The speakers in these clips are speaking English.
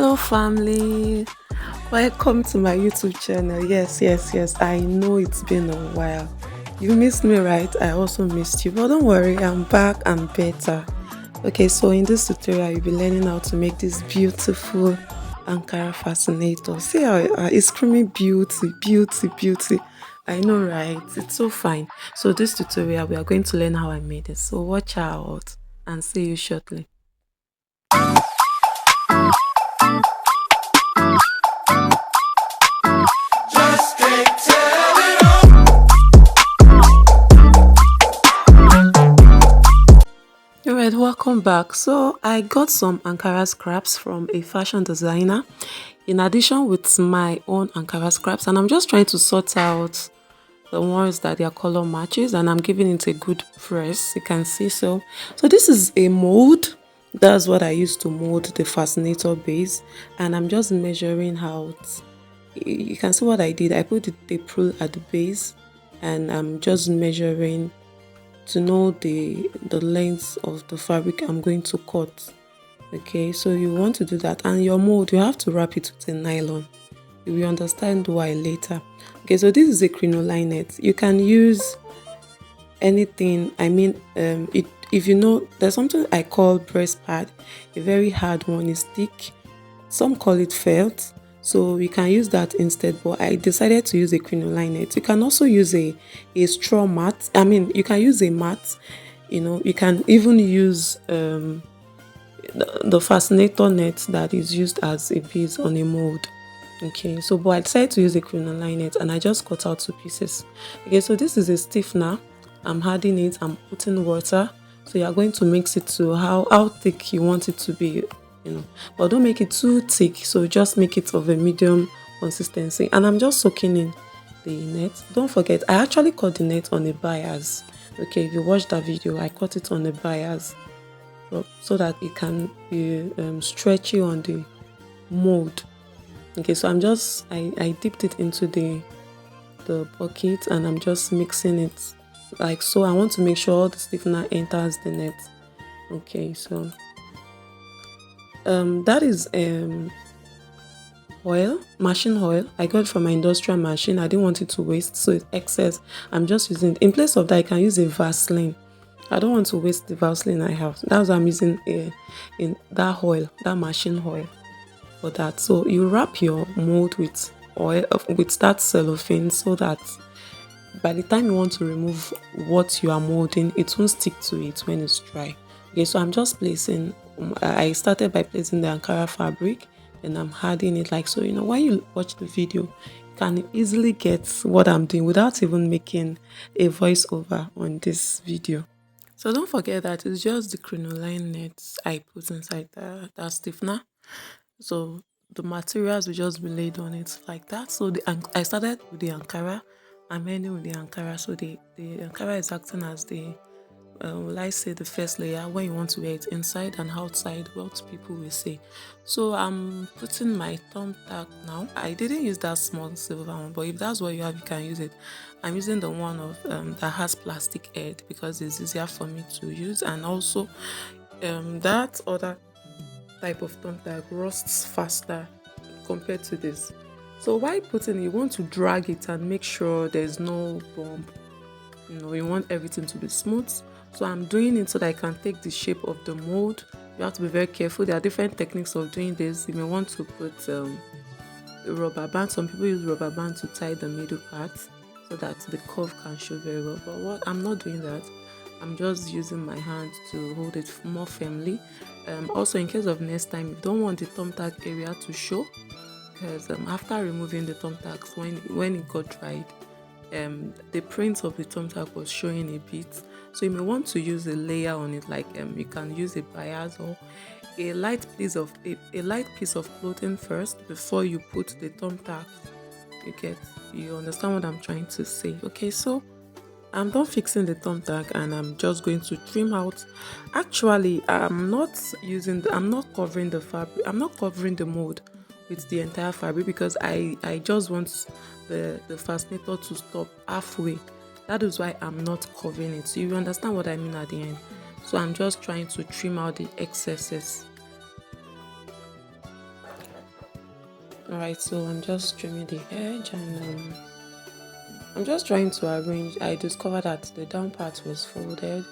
Hello, family. Welcome to my YouTube channel. Yes. I know it's been a while. You missed me, right? I also missed you, but don't worry, I'm back and better. Okay, so in this tutorial, you'll be learning how to make this beautiful Ankara fascinator. See how it's screaming beauty. I know, right? It's so fine. So this tutorial, we are going to learn how I made it. So watch out and see you shortly. Alright, welcome back. So I got some Ankara scraps from a fashion designer in addition with my own Ankara scraps, and I'm just trying to sort out the ones that their color matches, and I'm giving it a good press. You can see so this is a mold. That's what I used to mold the fascinator base, and I'm just measuring out. You can see what I did. I put the prule at the base, and I'm just measuring to know the length of the fabric I'm going to cut. Okay, so you want to do that, and your mold, you have to wrap it with a nylon. You will understand why later. Okay, so this is a crinoline net. You can use anything. I mean, if you know, there's something I call breast pad, a very hard one, is thick. Some call it felt, so you can use that instead, but I decided to use a crinoline net. You can also use a straw mat. I mean, you can use a mat. You can even use the fascinator net that is used as a base on a mold. Okay, so but I decided to use a crinoline net, and I just cut out 2 pieces. Okay, so this is a stiffener. I'm adding it. I'm putting water. So you are going to mix it to how thick you want it to be. But don't make it too thick, so just make it of a medium consistency, and I'm just soaking in the net. Don't forget, I actually cut the net on a bias. Okay, if you watch that video, I cut it on a bias so that it can be stretchy on the mold. Okay, so I dipped it into the bucket, and I'm just mixing it like so. I want to make sure all the stiffener enters the net. Okay, so that is machine oil. I got it from my industrial machine. I didn't want it to waste, so it's excess. I'm just using it. In place of that, I can use a Vaseline. I don't want to waste the Vaseline I have. That's why I'm using in that oil, that machine oil for that. So you wrap your mold with oil, with that cellophane, so that by the time you want to remove what you are molding, it won't stick to it when it's dry. Okay, so I'm just placing. I started by placing the Ankara fabric, and I'm adding it like so. When you watch the video, you can easily get what I'm doing without even making a voiceover on this video. So don't forget that it's just the crinoline nets I put inside that stiffener. So the materials will just be laid on it like that. So I started with the Ankara. I'm ending with the Ankara. So the Ankara is acting as the will I say the first layer when you want to wear it inside and outside, what people will say. So I'm putting my thumb tag now. I didn't use that small silver one, but if that's what you have, you can use it. I'm using the one of that has plastic head because it's easier for me to use, and also that other type of thumb tag rusts faster compared to this. So while putting it, you want to drag it and make sure there's no bump. You want everything to be smooth. So I'm doing it so that I can take the shape of the mold. You have to be very careful. There are different techniques of doing this. You may want to put a rubber band. Some people use rubber band to tie the middle part so that the curve can show very well. But I'm not doing that. I'm just using my hand to hold it more firmly. Also, in case of next time, you don't want the thumb tag area to show, because after removing the thumb tags, when it got dried, the print of the thumb tag was showing a bit. So you may want to use a layer on it, like you can use a bias or a light piece of clothing first before you put the thumb tag. You understand what I'm trying to say? Okay, so I'm done fixing the thumb tag, and I'm just going to trim out. Actually, I'm not covering the fabric. I'm not covering the mold with the entire fabric because I just want the fascinator to stop halfway. That is why I'm not covering it. So you understand what I mean at the end. So I'm just trying to trim out the excesses. Alright, so I'm just trimming the edge, and I'm just trying to arrange. I discovered that the down part was folded.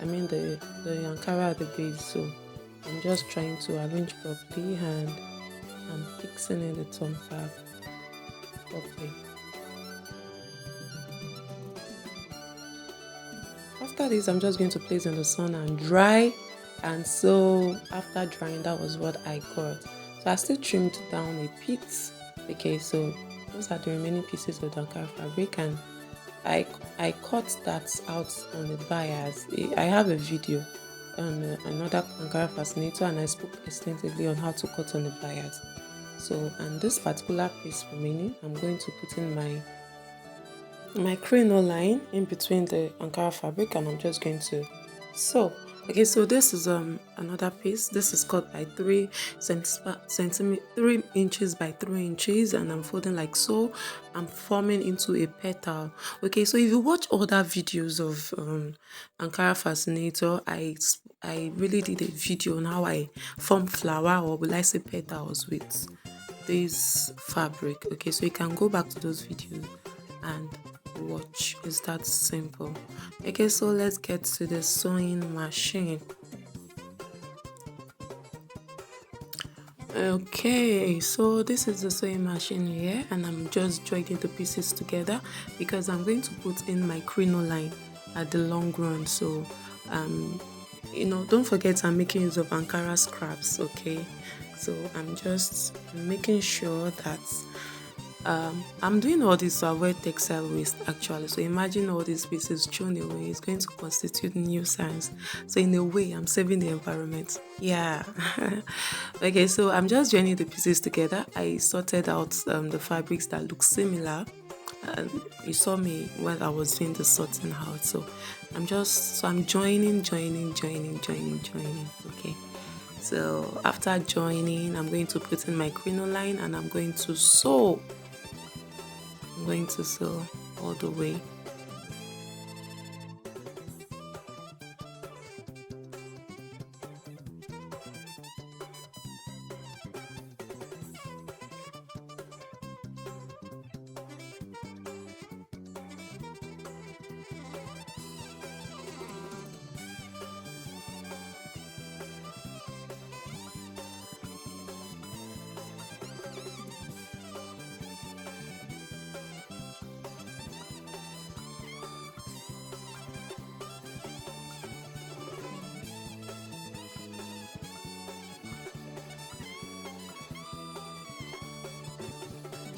I mean the Ankara at the base, so I'm just trying to arrange properly, and I'm fixing in the thumb tab properly. After this, I'm just going to place in the sun and dry. And so after drying, that was what I got. So I still trimmed down a bit. Okay, so those are the remaining pieces of the Ankara fabric, and I cut that out on the bias. I have a video on another Ankara fascinator, and I spoke extensively on how to cut on the bias. So, and this particular piece remaining, I'm going to put in my crinoline in between the Ankara fabric, and I'm just going to sew. Okay, so this is another piece. This is cut by 3 inches by 3 inches, and I'm folding like so. I'm forming into a petal. Okay, so if you watch other videos of Ankara fascinator, I really did a video on how I form flower, or will I say petals, with this fabric. Okay, so you can go back to those videos and watch. It's that simple. Okay, so let's get to the sewing machine. Okay, so this is the sewing machine here, and I'm just joining the pieces together because I'm going to put in my crinoline at the long run. So don't forget I'm making use of Ankara scraps. Okay, so I'm just making sure that I'm doing all this to avoid textile waste actually. So imagine all these pieces thrown away is going to constitute nuisance. So in a way, I'm saving the environment. Yeah. Okay, so I'm just joining the pieces together. I sorted out the fabrics that look similar. You saw me when I was doing the sorting out. So I'm joining. Okay. So after joining, I'm going to put in my crinoline, and I'm going to sew. I'm going to sew all the way.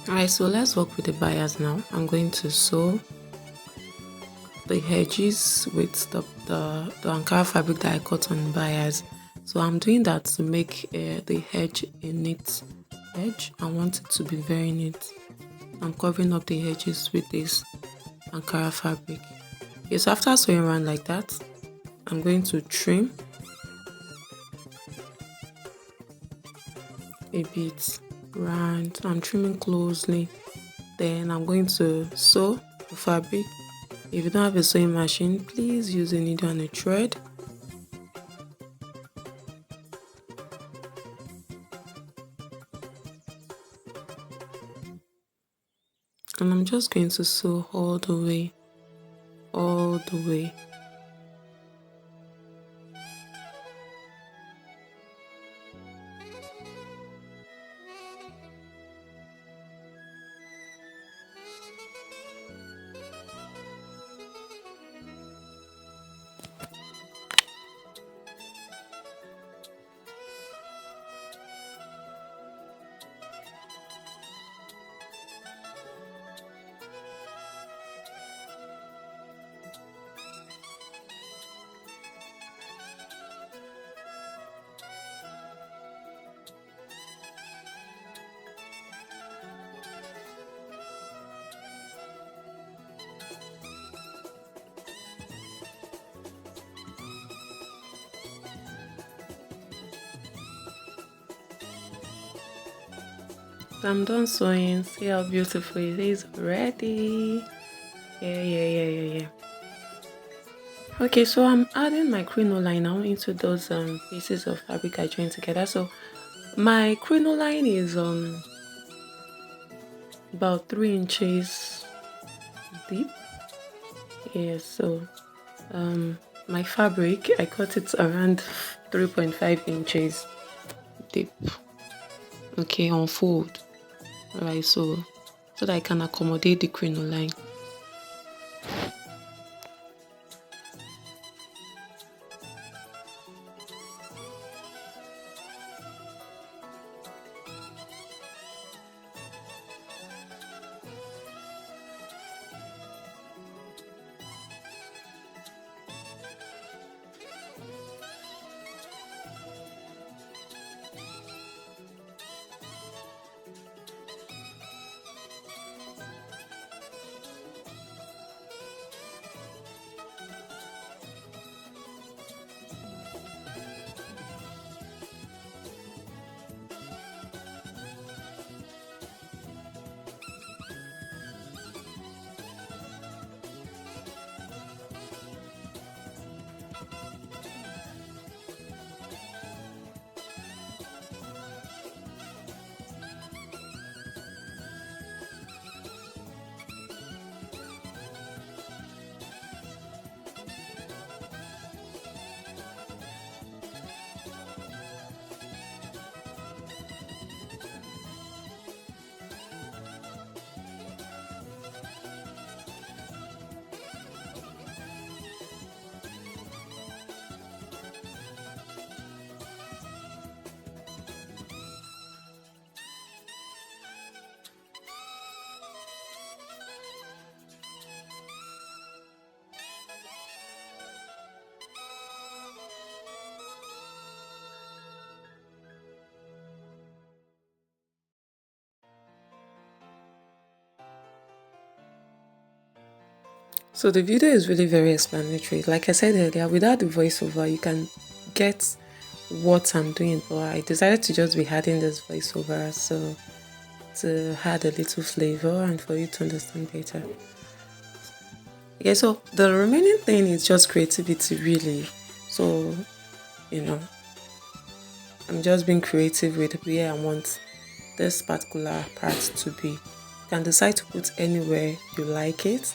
Alright, so let's work with the bias now. I'm going to sew the edges with the Ankara fabric that I cut on bias. So I'm doing that to make the edge a neat edge. I want it to be very neat. I'm covering up the edges with this Ankara fabric. Okay, so after sewing around like that, I'm going to trim a bit round. I'm trimming closely. Then I'm going to sew the fabric. If you don't have a sewing machine, please use a needle and a thread. And I'm just going to sew all the way. I'm done sewing. See how beautiful it is already. Yeah. Okay, so I'm adding my crinoline now into those pieces of fabric I joined together. So my crinoline is about 3 inches deep. Yeah, so my fabric, I cut it around 3.5 inches deep. Okay, unfold. Alright, so that I can accommodate the crinoline. So the video is really very explanatory. Like I said earlier, without the voiceover, you can get what I'm doing, but I decided to just be adding this voiceover so to add a little flavor and for you to understand better. Okay, so the remaining thing is just creativity, really. So, you know, I'm just being creative with where I want this particular part to be. You can decide to put anywhere you like it,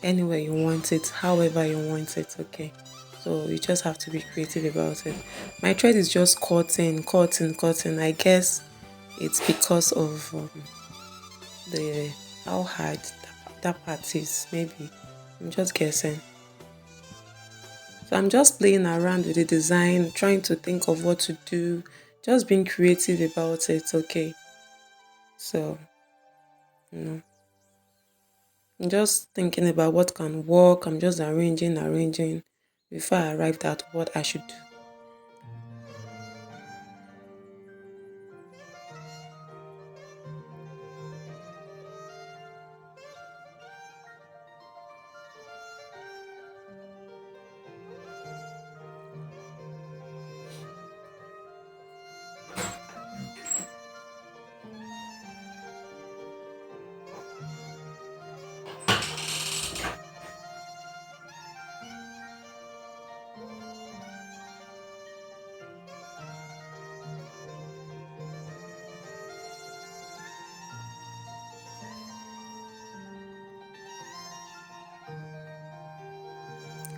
anywhere you want it, however you want it, okay? So you just have to be creative about it. My thread is just cutting. I guess it's because of the how hard that part is, maybe. I'm just guessing. So I'm just playing around with the design, trying to think of what to do, just being creative about it, okay? So, you know, I'm just thinking about what can work. I'm just arranging before I arrived at what I should do.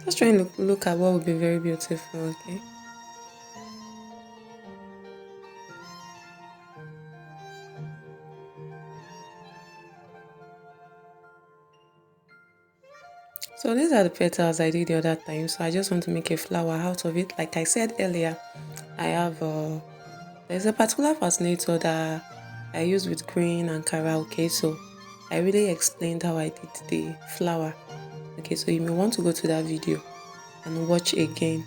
Just trying to look at what would be very beautiful, okay? So these are the petals I did the other time. So I just want to make a flower out of it. Like I said earlier, I have there's a particular fascinator that I use with green Ankara, okay? So I really explained how I did the flower. Okay, so you may want to go to that video and watch again.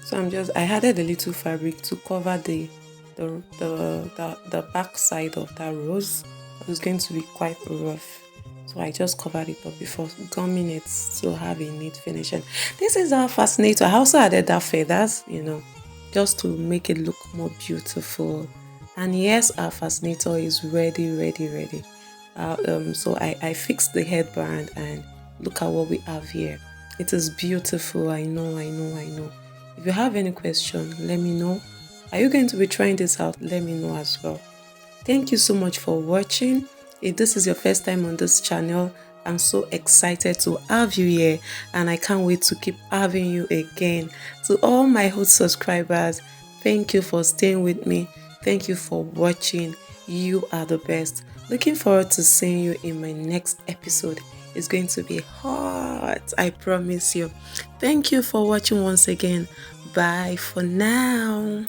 So I added a little fabric to cover the back side of that rose. It was going to be quite rough. So I just covered it up before gumming it to have a neat finish. And this is our fascinator. I also added that feathers, just to make it look more beautiful. And yes, our fascinator is ready, ready, ready. So I fixed the headband and look at what we have here. It is beautiful. I know, I know, I know. If you have any question, let me know. Are you going to be trying this out? Let me know as well. Thank you so much for watching. If this is your first time on this channel, I'm so excited to have you here and I can't wait to keep having you again. To all my old subscribers, thank you for staying with me. Thank you for watching. You are the best. Looking forward to seeing you in my next episode. It's going to be hot, I promise you. Thank you for watching once again. Bye for now.